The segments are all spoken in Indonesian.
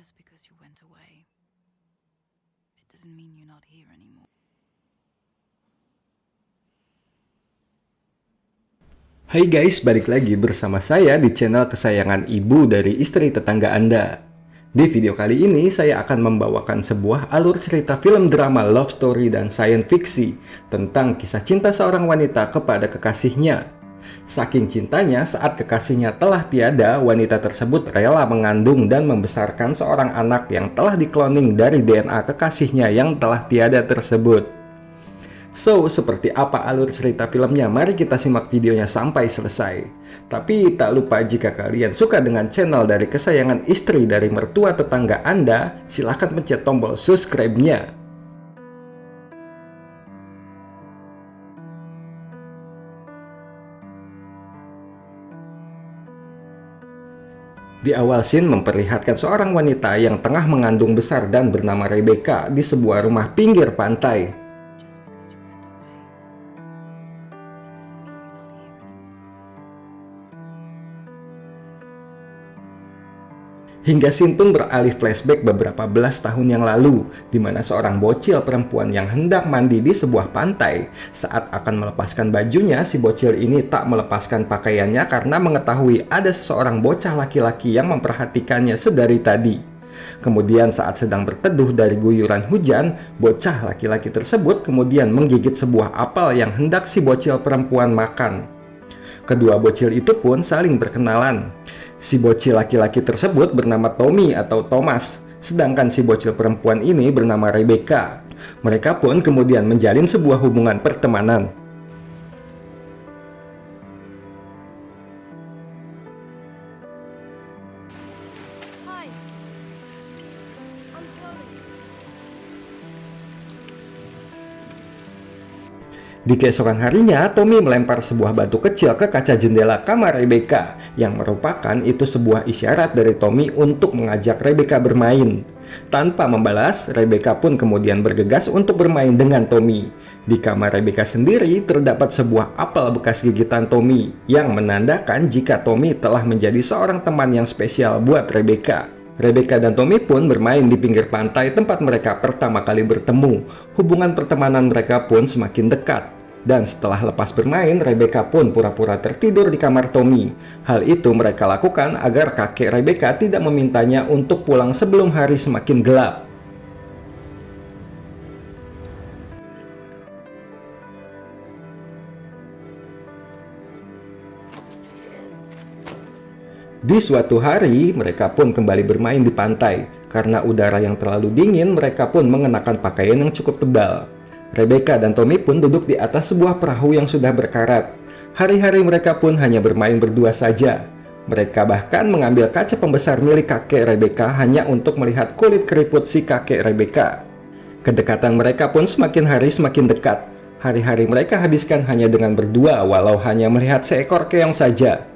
Just because you went away, it doesn't mean you're not here anymore. Hai guys, balik lagi bersama saya di channel kesayangan ibu dari istri tetangga Anda. Di video kali ini saya akan membawakan sebuah alur cerita film drama love story dan science fiksi tentang kisah cinta seorang wanita kepada kekasihnya. Saking cintanya, saat kekasihnya telah tiada, wanita tersebut rela mengandung dan membesarkan seorang anak yang telah dikloning dari DNA kekasihnya yang telah tiada tersebut. So, seperti apa alur cerita filmnya? Mari kita simak videonya sampai selesai. Tapi tak lupa jika kalian suka dengan channel dari kesayangan istri dari mertua tetangga Anda, silahkan pencet tombol subscribe-nya. Di awal scene memperlihatkan seorang wanita yang tengah mengandung besar dan bernama Rebecca di sebuah rumah pinggir pantai. Just because you went away, it doesn't mean you're not here anymore. Hingga scene pun beralih flashback beberapa belas tahun yang lalu, di mana seorang bocil perempuan yang hendak mandi di sebuah pantai. Saat akan melepaskan bajunya, si bocil ini tak melepaskan pakaiannya karena mengetahui ada seseorang bocah laki-laki yang memperhatikannya sedari tadi. Kemudian saat sedang berteduh dari guyuran hujan, bocah laki-laki tersebut kemudian menggigit sebuah apel yang hendak si bocil perempuan makan. Kedua bocil itu pun saling berkenalan. Si bocil laki-laki tersebut bernama Tommy atau Thomas, sedangkan si bocil perempuan ini bernama Rebecca. Mereka pun kemudian menjalin sebuah hubungan pertemanan. Hi, I'm Tommy. Di keesokan harinya, Tommy melempar sebuah batu kecil ke kaca jendela kamar Rebecca, yang merupakan itu sebuah isyarat dari Tommy untuk mengajak Rebecca bermain. Tanpa membalas, Rebecca pun kemudian bergegas untuk bermain dengan Tommy. Di kamar Rebecca sendiri terdapat sebuah apel bekas gigitan Tommy, yang menandakan jika Tommy telah menjadi seorang teman yang spesial buat Rebecca. Rebecca dan Tommy pun bermain di pinggir pantai tempat mereka pertama kali bertemu. Hubungan pertemanan mereka pun semakin dekat. Dan setelah lepas bermain, Rebecca pun pura-pura tertidur di kamar Tommy. Hal itu mereka lakukan agar kakek Rebecca tidak memintanya untuk pulang sebelum hari semakin gelap. Di suatu hari, mereka pun kembali bermain di pantai. Karena udara yang terlalu dingin, mereka pun mengenakan pakaian yang cukup tebal. Rebecca dan Tommy pun duduk di atas sebuah perahu yang sudah berkarat. Hari-hari mereka pun hanya bermain berdua saja. Mereka bahkan mengambil kaca pembesar milik kakek Rebecca hanya untuk melihat kulit keriput si kakek Rebecca. Kedekatan mereka pun semakin hari semakin dekat. Hari-hari mereka habiskan hanya dengan berdua walau hanya melihat seekor keong saja.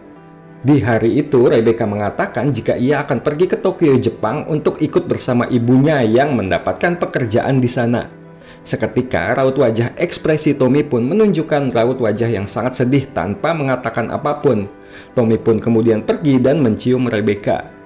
Di hari itu, Rebecca mengatakan jika ia akan pergi ke Tokyo, Jepang untuk ikut bersama ibunya yang mendapatkan pekerjaan di sana. Seketika, raut wajah ekspresi Tommy pun menunjukkan raut wajah yang sangat sedih tanpa mengatakan apapun. Tommy pun kemudian pergi dan mencium Rebecca.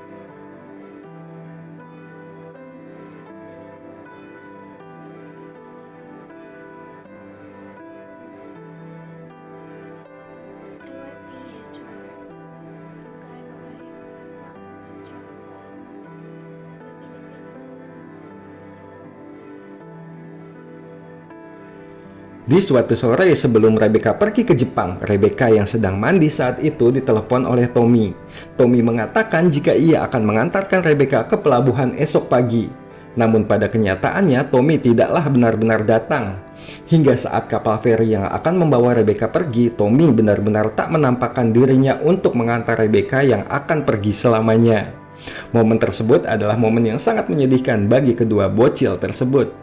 Di suatu sore sebelum Rebecca pergi ke Jepang, Rebecca yang sedang mandi saat itu ditelepon oleh Tommy. Tommy mengatakan jika ia akan mengantarkan Rebecca ke pelabuhan esok pagi. Namun pada kenyataannya Tommy tidaklah benar-benar datang. Hingga saat kapal feri yang akan membawa Rebecca pergi, Tommy benar-benar tak menampakkan dirinya untuk mengantar Rebecca yang akan pergi selamanya. Momen tersebut adalah momen yang sangat menyedihkan bagi kedua bocil tersebut.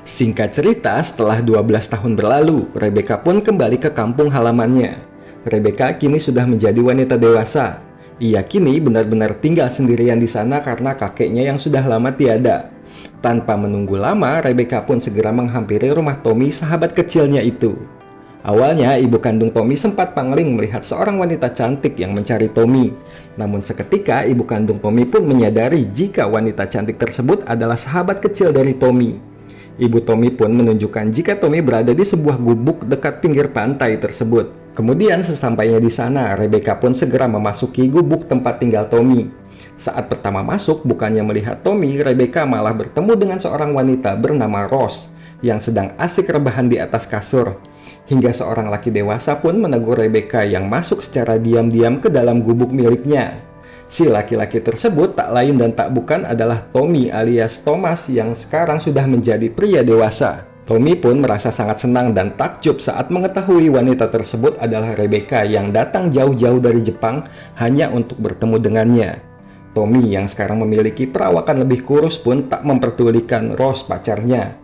Singkat cerita, setelah 12 tahun berlalu, Rebecca pun kembali ke kampung halamannya. Rebecca kini sudah menjadi wanita dewasa. Ia kini benar-benar tinggal sendirian di sana karena kakeknya yang sudah lama tiada. Tanpa menunggu lama, Rebecca pun segera menghampiri rumah Tommy, sahabat kecilnya itu. Awalnya, ibu kandung Tommy sempat pangling melihat seorang wanita cantik yang mencari Tommy. Namun seketika, ibu kandung Tommy pun menyadari jika wanita cantik tersebut adalah sahabat kecil dari Tommy. Ibu Tommy pun menunjukkan jika Tommy berada di sebuah gubuk dekat pinggir pantai tersebut. Kemudian sesampainya di sana, Rebecca pun segera memasuki gubuk tempat tinggal Tommy. Saat pertama masuk, bukannya melihat Tommy, Rebecca malah bertemu dengan seorang wanita bernama Rose yang sedang asik rebahan di atas kasur. Hingga seorang laki dewasa pun menegur Rebecca yang masuk secara diam-diam ke dalam gubuk miliknya. Si laki-laki tersebut tak lain dan tak bukan adalah Tommy alias Thomas yang sekarang sudah menjadi pria dewasa. Tommy pun merasa sangat senang dan takjub saat mengetahui wanita tersebut adalah Rebecca yang datang jauh-jauh dari Jepang hanya untuk bertemu dengannya. Tommy yang sekarang memiliki perawakan lebih kurus pun tak memperdulikan Rose pacarnya.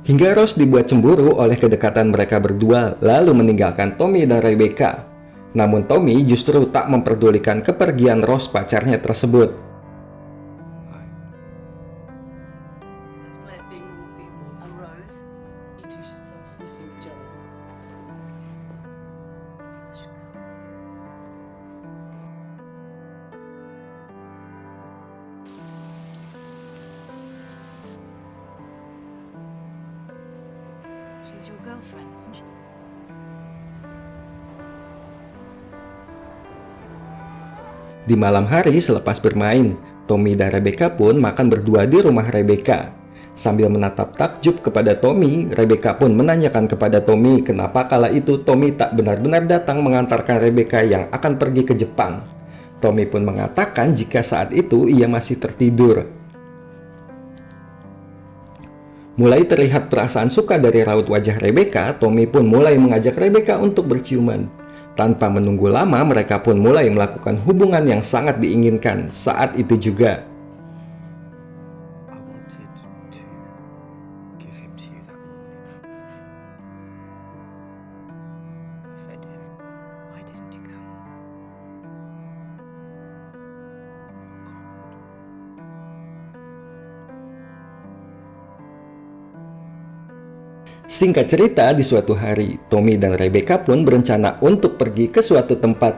Hingga Rose dibuat cemburu oleh kedekatan mereka berdua lalu meninggalkan Tommy dan Rebecca. Namun Tommy justru tak memperdulikan kepergian Rose pacarnya tersebut. Let's play it being normal people. And Rose, you two should start sniffing each other. Let's go. She's your girlfriend, isn't she? Di malam hari selepas bermain, Tommy dan Rebecca pun makan berdua di rumah Rebecca. Sambil menatap takjub kepada Tommy, Rebecca pun menanyakan kepada Tommy kenapa kala itu Tommy tak benar-benar datang mengantarkan Rebecca yang akan pergi ke Jepang. Tommy pun mengatakan jika saat itu ia masih tertidur. Mulai terlihat perasaan suka dari raut wajah Rebecca, Tommy pun mulai mengajak Rebecca untuk berciuman. Tanpa menunggu lama, mereka pun mulai melakukan hubungan yang sangat diinginkan saat itu juga. I wanted to give him to you that morning. I fed him. Why didn't you come? You're cold. Singkat cerita, di suatu hari, Tommy dan Rebecca pun berencana untuk pergi ke suatu tempat.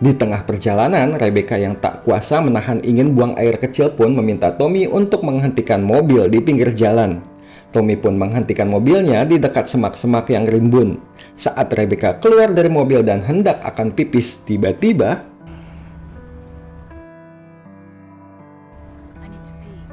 Di tengah perjalanan, Rebecca yang tak kuasa menahan ingin buang air kecil pun meminta Tommy untuk menghentikan mobil di pinggir jalan. Tommy pun menghentikan mobilnya di dekat semak-semak yang rimbun. Saat Rebecca keluar dari mobil dan hendak akan pipis, tiba-tiba I need to pee.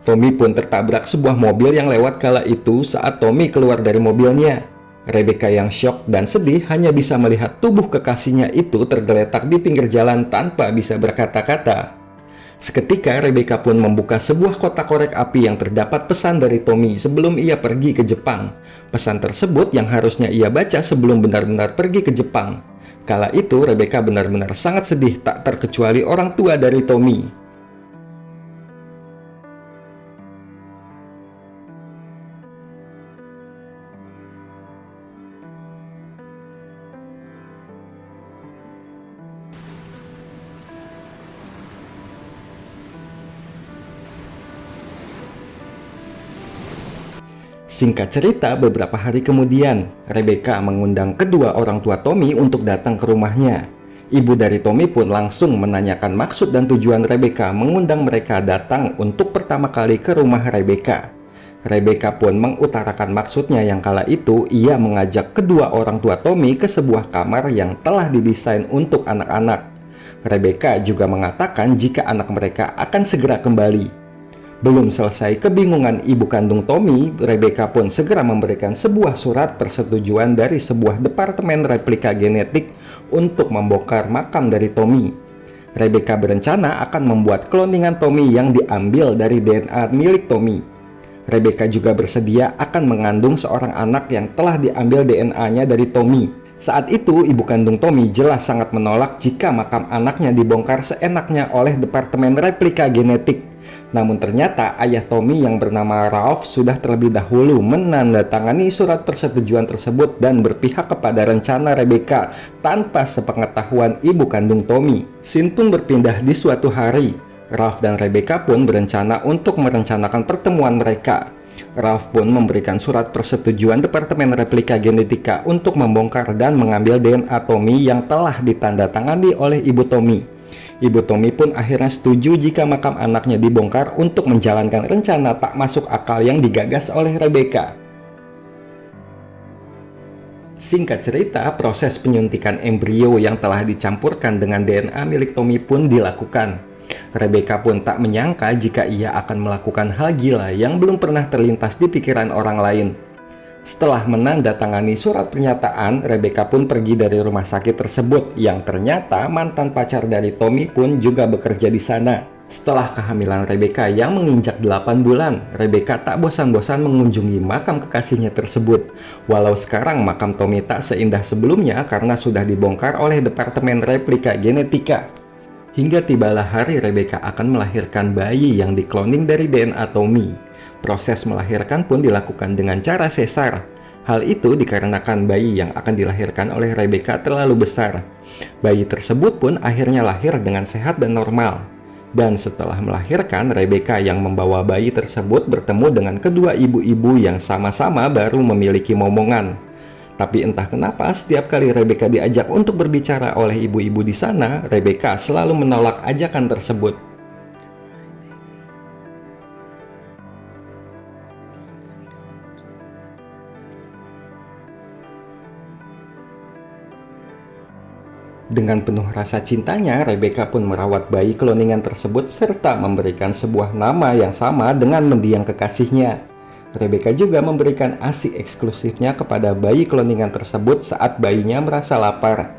Tommy pun tertabrak sebuah mobil yang lewat kala itu saat Tommy keluar dari mobilnya. Rebecca yang syok dan sedih hanya bisa melihat tubuh kekasihnya itu tergeletak di pinggir jalan tanpa bisa berkata-kata. Seketika Rebecca pun membuka sebuah kotak korek api yang terdapat pesan dari Tommy sebelum ia pergi ke Jepang. Pesan tersebut yang harusnya ia baca sebelum benar-benar pergi ke Jepang. Kala itu Rebecca benar-benar sangat sedih tak terkecuali orang tua dari Tommy. Singkat cerita, beberapa hari kemudian, Rebecca mengundang kedua orang tua Tommy untuk datang ke rumahnya. Ibu dari Tommy pun langsung menanyakan maksud dan tujuan Rebecca mengundang mereka datang untuk pertama kali ke rumah Rebecca. Rebecca pun mengutarakan maksudnya yang kala itu ia mengajak kedua orang tua Tommy ke sebuah kamar yang telah didesain untuk anak-anak. Rebecca juga mengatakan jika anak mereka akan segera kembali. Belum selesai kebingungan ibu kandung Tommy, Rebecca pun segera memberikan sebuah surat persetujuan dari sebuah departemen replika genetik untuk membongkar makam dari Tommy. Rebecca berencana akan membuat kloningan Tommy yang diambil dari DNA milik Tommy. Rebecca juga bersedia akan mengandung seorang anak yang telah diambil DNA-nya dari Tommy. Saat itu, ibu kandung Tommy jelas sangat menolak jika makam anaknya dibongkar seenaknya oleh Departemen Replika Genetik. Namun ternyata ayah Tommy yang bernama Ralph sudah terlebih dahulu menandatangani surat persetujuan tersebut dan berpihak kepada rencana Rebecca tanpa sepengetahuan ibu kandung Tommy. Scene pun berpindah di suatu hari. Ralph dan Rebecca pun berencana untuk merencanakan pertemuan mereka. Ralph pun memberikan surat persetujuan Departemen Replika Genetika untuk membongkar dan mengambil DNA Tommy yang telah ditandatangani oleh ibu Tommy. Ibu Tommy pun akhirnya setuju jika makam anaknya dibongkar untuk menjalankan rencana tak masuk akal yang digagas oleh Rebecca. Singkat cerita, proses penyuntikan embrio yang telah dicampurkan dengan DNA milik Tommy pun dilakukan. Rebecca pun tak menyangka jika ia akan melakukan hal gila yang belum pernah terlintas di pikiran orang lain. Setelah menandatangani surat pernyataan, Rebecca pun pergi dari rumah sakit tersebut yang ternyata mantan pacar dari Tommy pun juga bekerja di sana. Setelah kehamilan Rebecca yang menginjak 8 bulan, Rebecca tak bosan-bosan mengunjungi makam kekasihnya tersebut. Walau sekarang makam Tommy tak seindah sebelumnya karena sudah dibongkar oleh Departemen Replika Genetika. Hingga tibalah hari Rebecca akan melahirkan bayi yang dikloning dari DNA Tommy. Proses melahirkan pun dilakukan dengan cara sesar. Hal itu dikarenakan bayi yang akan dilahirkan oleh Rebecca terlalu besar. Bayi tersebut pun akhirnya lahir dengan sehat dan normal. Dan setelah melahirkan, Rebecca yang membawa bayi tersebut bertemu dengan kedua ibu-ibu yang sama-sama baru memiliki momongan. Tapi entah kenapa setiap kali Rebecca diajak untuk berbicara oleh ibu-ibu di sana, Rebecca selalu menolak ajakan tersebut. Dengan penuh rasa cintanya, Rebecca pun merawat bayi kloningan tersebut serta memberikan sebuah nama yang sama dengan mendiang kekasihnya. Rebecca juga memberikan ASI eksklusifnya kepada bayi kloningan tersebut saat bayinya merasa lapar.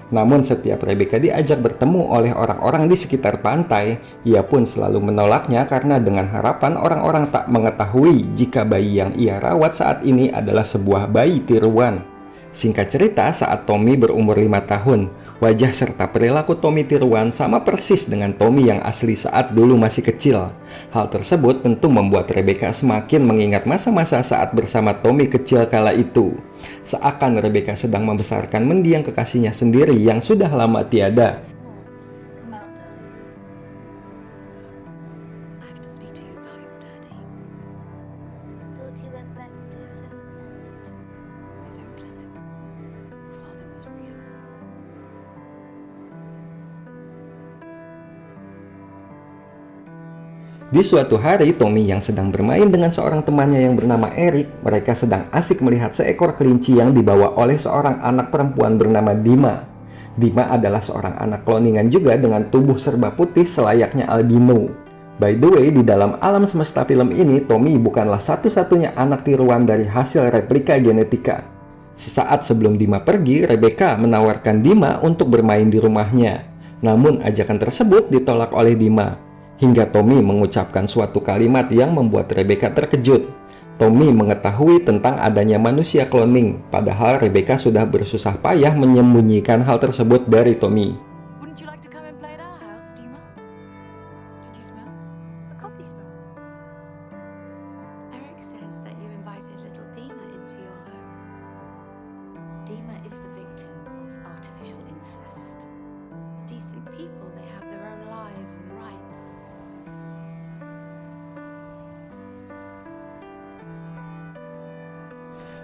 Namun setiap Rebecca diajak bertemu oleh orang-orang di sekitar pantai, ia pun selalu menolaknya karena dengan harapan orang-orang tak mengetahui jika bayi yang ia rawat saat ini adalah sebuah bayi tiruan. Singkat cerita, saat Tommy berumur 5 tahun, wajah serta perilaku Tommy tiruan sama persis dengan Tommy yang asli saat dulu masih kecil. Hal tersebut tentu membuat Rebecca semakin mengingat masa-masa saat bersama Tommy kecil kala itu. Seakan Rebecca sedang membesarkan mendiang kekasihnya sendiri yang sudah lama tiada. Come out, darling. I have to speak to you about your daddy. Thought he went back to his own planet. His own planet. Your father was real. Di suatu hari, Tommy yang sedang bermain dengan seorang temannya yang bernama Eric, mereka sedang asik melihat seekor kelinci yang dibawa oleh seorang anak perempuan bernama Dima. Dima adalah seorang anak kloningan juga dengan tubuh serba putih selayaknya albino. By the way, di dalam alam semesta film ini, Tommy bukanlah satu-satunya anak tiruan dari hasil replika genetika. Sesaat sebelum Dima pergi, Rebecca menawarkan Dima untuk bermain di rumahnya. Namun ajakan tersebut ditolak oleh Dima. Hingga Tommy mengucapkan suatu kalimat yang membuat Rebecca terkejut. Tommy mengetahui tentang adanya manusia cloning, padahal Rebecca sudah bersusah payah menyembunyikan hal tersebut dari Tommy. Wouldn't you like to come and play at our house, Dima? Did you smell? The coffee smell. Eric says that you invited little Dima into your home. Dima is the victim of artificial incest. Decent people, they have their own lives and rights.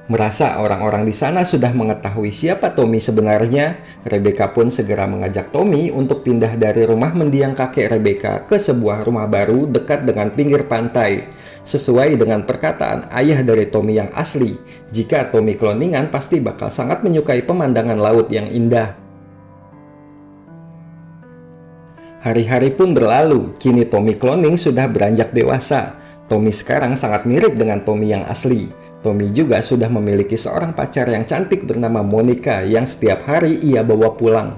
Merasa orang-orang di sana sudah mengetahui siapa Tommy sebenarnya, Rebecca pun segera mengajak Tommy untuk pindah dari rumah mendiang kakek Rebecca ke sebuah rumah baru dekat dengan pinggir pantai. Sesuai dengan perkataan ayah dari Tommy yang asli, jika Tommy kloningan pasti bakal sangat menyukai pemandangan laut yang indah. Hari-hari pun berlalu, kini Tommy cloning sudah beranjak dewasa. Tommy sekarang sangat mirip dengan Tommy yang asli. Tommy juga sudah memiliki seorang pacar yang cantik bernama Monica yang setiap hari ia bawa pulang.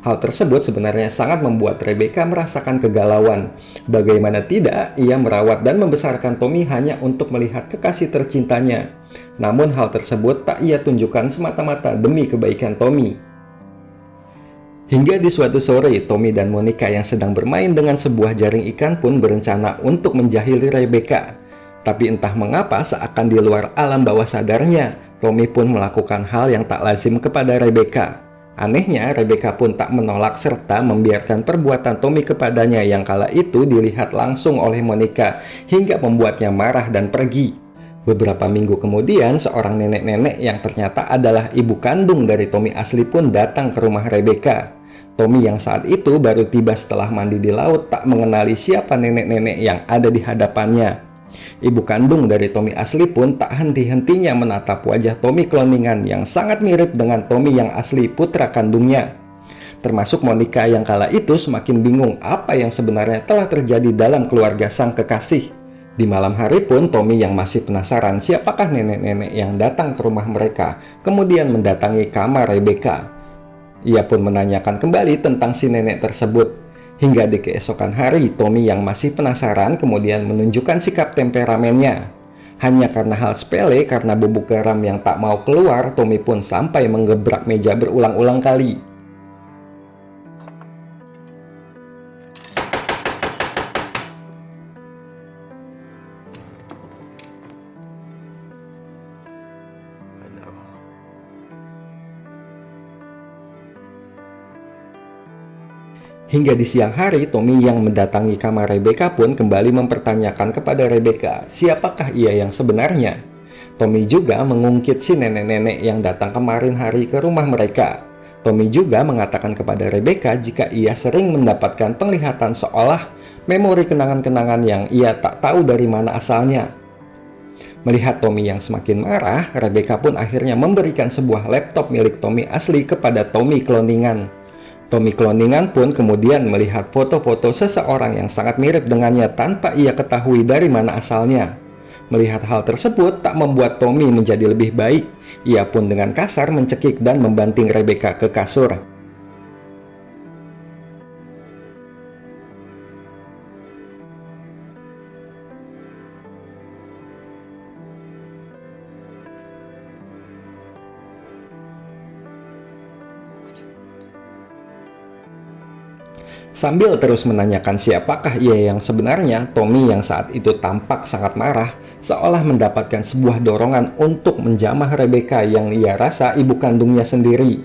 Hal tersebut sebenarnya sangat membuat Rebecca merasakan kegalauan. Bagaimana tidak, ia merawat dan membesarkan Tommy hanya untuk melihat kekasih tercintanya. Namun hal tersebut tak ia tunjukkan semata-mata demi kebaikan Tommy. Hingga di suatu sore, Tommy dan Monica yang sedang bermain dengan sebuah jaring ikan pun berencana untuk menjahili Rebecca. Tapi entah mengapa seakan di luar alam bawah sadarnya, Tommy pun melakukan hal yang tak lazim kepada Rebecca. Anehnya, Rebecca pun tak menolak serta membiarkan perbuatan Tommy kepadanya yang kala itu dilihat langsung oleh Monica hingga membuatnya marah dan pergi. Beberapa minggu kemudian, seorang nenek-nenek yang ternyata adalah ibu kandung dari Tommy asli pun datang ke rumah Rebecca. Tommy yang saat itu baru tiba setelah mandi di laut tak mengenali siapa nenek-nenek yang ada di hadapannya. Ibu kandung dari Tommy asli pun tak henti-hentinya menatap wajah Tommy kloningan yang sangat mirip dengan Tommy yang asli putra kandungnya. Termasuk Monica yang kala itu semakin bingung apa yang sebenarnya telah terjadi dalam keluarga sang kekasih. Di malam hari pun Tommy yang masih penasaran siapakah nenek-nenek yang datang ke rumah mereka, kemudian mendatangi kamar Rebecca. Ia pun menanyakan kembali tentang si nenek tersebut. Hingga di keesokan hari, Tommy yang masih penasaran kemudian menunjukkan sikap temperamennya. Hanya karena hal sepele, karena bubuk garam yang tak mau keluar, Tommy pun sampai menggebrak meja berulang-ulang kali. I know her. Hingga di siang hari, Tommy yang mendatangi kamar Rebecca pun kembali mempertanyakan kepada Rebecca siapakah ia yang sebenarnya. Tommy juga mengungkit si nenek-nenek yang datang kemarin hari ke rumah mereka. Tommy juga mengatakan kepada Rebecca jika ia sering mendapatkan penglihatan seolah memori kenangan-kenangan yang ia tak tahu dari mana asalnya. Melihat Tommy yang semakin marah, Rebecca pun akhirnya memberikan sebuah laptop milik Tommy asli kepada Tommy kloningan. Tommy kloningan pun kemudian melihat foto-foto seseorang yang sangat mirip dengannya tanpa ia ketahui dari mana asalnya. Melihat hal tersebut tak membuat Tommy menjadi lebih baik. Ia pun dengan kasar mencekik dan membanting Rebecca ke kasur. Sambil terus menanyakan siapakah ia yang sebenarnya, Tommy yang saat itu tampak sangat marah, seolah mendapatkan sebuah dorongan untuk menjamah Rebecca yang ia rasa ibu kandungnya sendiri.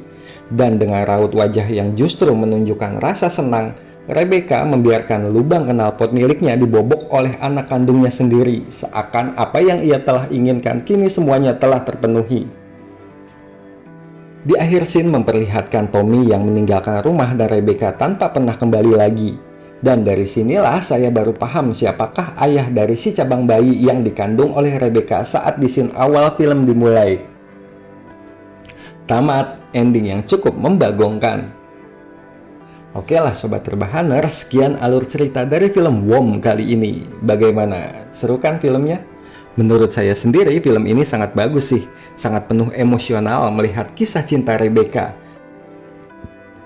Dan dengan raut wajah yang justru menunjukkan rasa senang, Rebecca membiarkan lubang knalpot miliknya dibobok oleh anak kandungnya sendiri, seakan apa yang ia telah inginkan kini semuanya telah terpenuhi. Di akhir scene memperlihatkan Tommy yang meninggalkan rumah dan Rebecca tanpa pernah kembali lagi. Dan dari sinilah saya baru paham siapakah ayah dari si cabang bayi yang dikandung oleh Rebecca saat di scene awal film dimulai. Tamat, ending yang cukup membagongkan. Oke lah Sobat Rebahaner, sekian alur cerita dari film WOM kali ini. Bagaimana? Seru kan filmnya? Menurut saya sendiri film ini sangat bagus sih, sangat penuh emosional melihat kisah cinta Rebecca.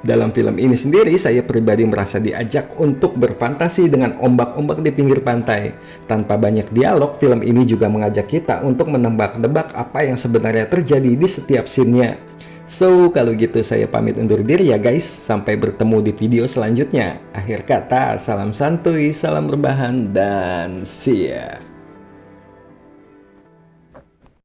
Dalam film ini sendiri saya pribadi merasa diajak untuk berfantasi dengan ombak-ombak di pinggir pantai. Tanpa banyak dialog, film ini juga mengajak kita untuk menebak-nebak apa yang sebenarnya terjadi di setiap scene-nya. So, kalau gitu saya pamit undur diri ya guys, sampai bertemu di video selanjutnya. Akhir kata, salam santuy, salam rebahan, dan see ya.